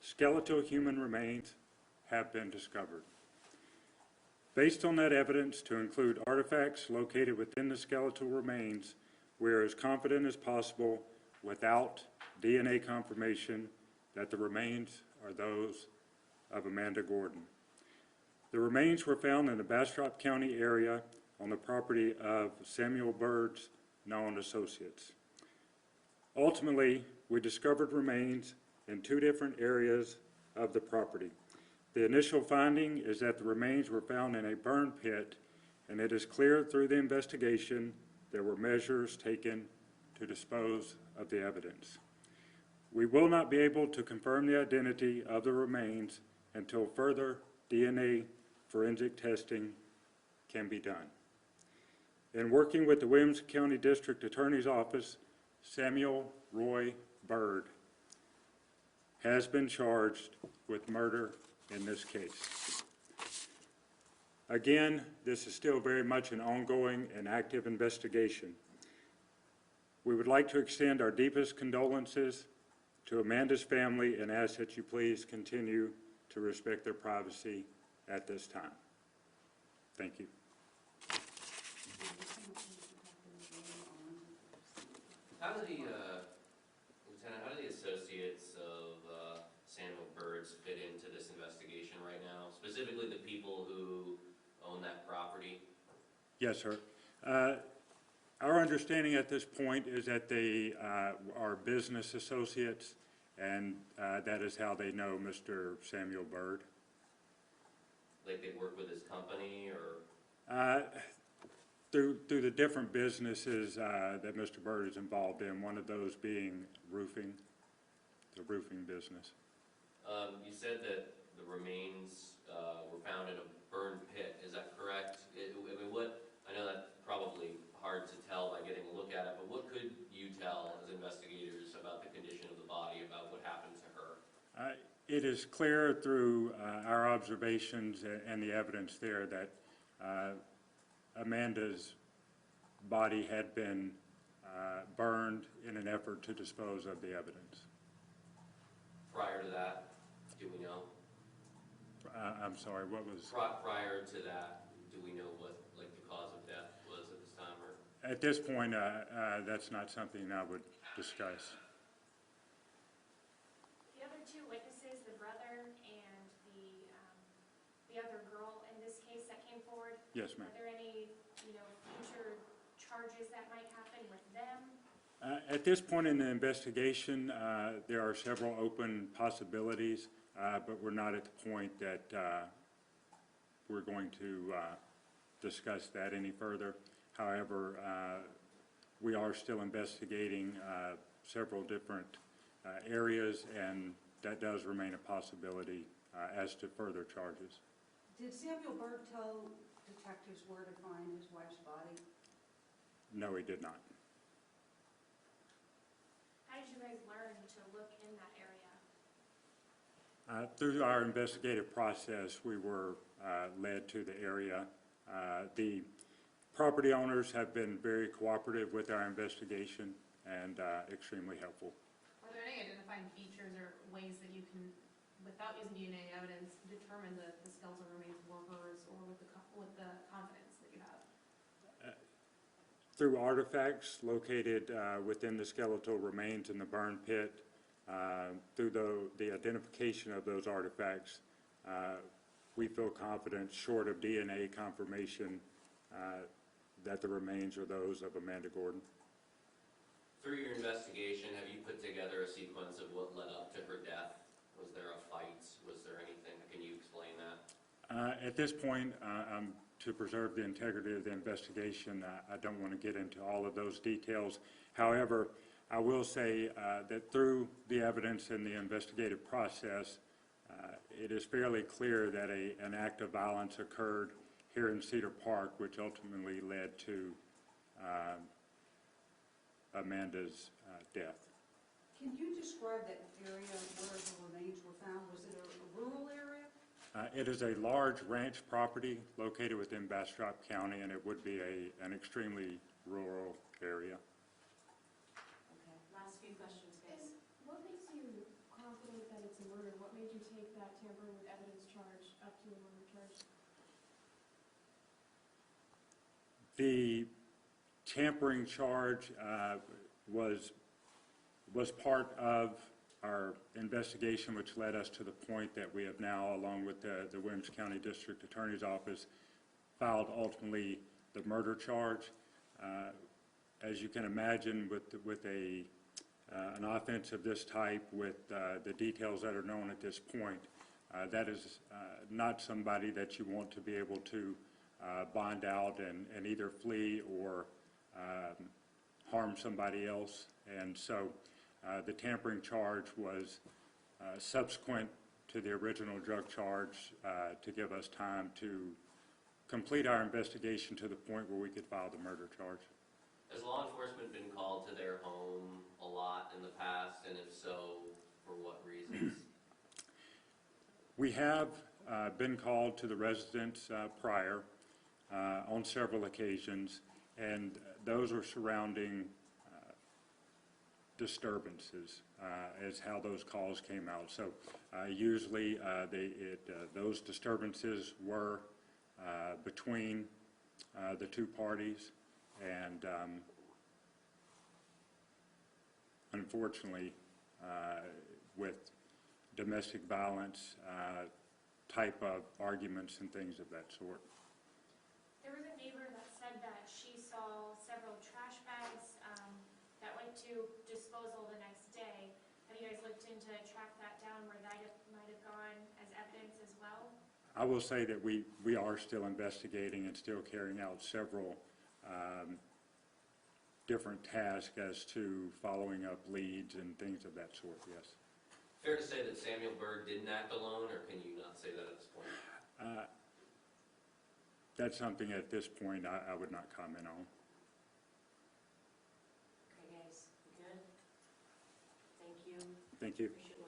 skeletal human remains have been discovered. Based on that evidence, to include artifacts located within the skeletal remains, we are as confident as possible without DNA confirmation that the remains are those of Amanda Gordon. The remains were found in the Bastrop County area on the property of Samuel Bird's known associates. Ultimately, we discovered remains in two different areas of the property. The initial finding is that the remains were found in a burn pit, and it is clear through the investigation there were measures taken to dispose of the evidence. We will not be able to confirm the identity of the remains until further DNA forensic testing can be done. In working with the Williams County District Attorney's Office, Samuel Roy Bird has been charged with murder in this case. Again, this is still very much an ongoing and active investigation. We would like to extend our deepest condolences to Amanda's family and ask that you please continue to respect their privacy at this time. Thank you. How do the Lieutenant, how do the associates of Samuel Birds fit into this investigation right now? Specifically, the people who own that property. Yes, sir. Our understanding at this point is that they are business associates, and that is how they know Mr. Samuel Bird. Like they work with his company, or? Through the different businesses that Mr. Bird is involved in, one of those being roofing, the roofing business. You said that the remains were found in a burned pit. Is that correct? I know that's probably hard to tell by getting a look at it, but what could you tell as investigators about the condition of the body, about what happened to her? It is clear through our observations and the evidence there that Amanda's body had been burned in an effort to dispose of the evidence. Prior to that, do we know? I'm sorry, what was? Prior to that, do we know what the cause of death was at this time? Or? At this point, that's not something I would discuss. The other two witnesses, the brother and the other girl in this case that came forward. Yes, ma'am. Are there any, future charges that might happen with them? At this point in the investigation, there are several open possibilities, but we're not at the point that we're going to discuss that any further. However, we are still investigating several different areas, and that does remain a possibility as to further charges. Did Samuel Bird tell detectives where to find his wife's body? No, he did not. How did you guys learn to look in that area? Through our investigative process, we were led to the area. The property owners have been very cooperative with our investigation and extremely helpful. Are there any identifying features or ways that you can, without using DNA evidence, determine the skeletal remains were hers, or with the confidence that you have? Through artifacts located within the skeletal remains in the burn pit, through the identification of those artifacts, we feel confident, short of DNA confirmation, that the remains are those of Amanda Gordon. Through your investigation, have you put together a sequence of what led up to her death? Was there a fight? Was there anything? Can you explain that? At this point, to preserve the integrity of the investigation, I don't want to get into all of those details. However, I will say that through the evidence in the investigative process, it is fairly clear that an act of violence occurred here in Cedar Park, which ultimately led to Amanda's death. Can you describe that area where the remains were found? Was it a rural area? It is a large ranch property located within Bastrop County, and it would be an extremely rural area. Okay. Last few questions, guys. What makes you confident that it's a murder? What made tampering with evidence charge up to a murder charge? The tampering charge was part of our investigation, which led us to the point that we have now, along with the Williams County District Attorney's Office, filed ultimately the murder charge. As you can imagine, with an offense of this type, with the details that are known at this point, that is not somebody that you want to be able to bond out and either flee or harm somebody else. And so the tampering charge was subsequent to the original drug charge to give us time to complete our investigation to the point where we could file the murder charge. Has law enforcement been called to their home a lot in the past, and if so, for what reasons? We have been called to the residence prior on several occasions, and those are surrounding disturbances as how those calls came out. So usually those disturbances were between the two parties, and unfortunately with domestic violence type of arguments and things of that sort. There was a neighbor that said that she saw several trash bags that went to disposal the next day. Have you guys looked into track that down where that might have gone as evidence as well? I will say that we are still investigating and still carrying out several different tasks as to following up leads and things of that sort, yes. Fair to say that Samuel Berg didn't act alone, or can you not say that at this point? That's something at this point I would not comment on. Okay, guys, we good? Thank you. Thank you. Appreciate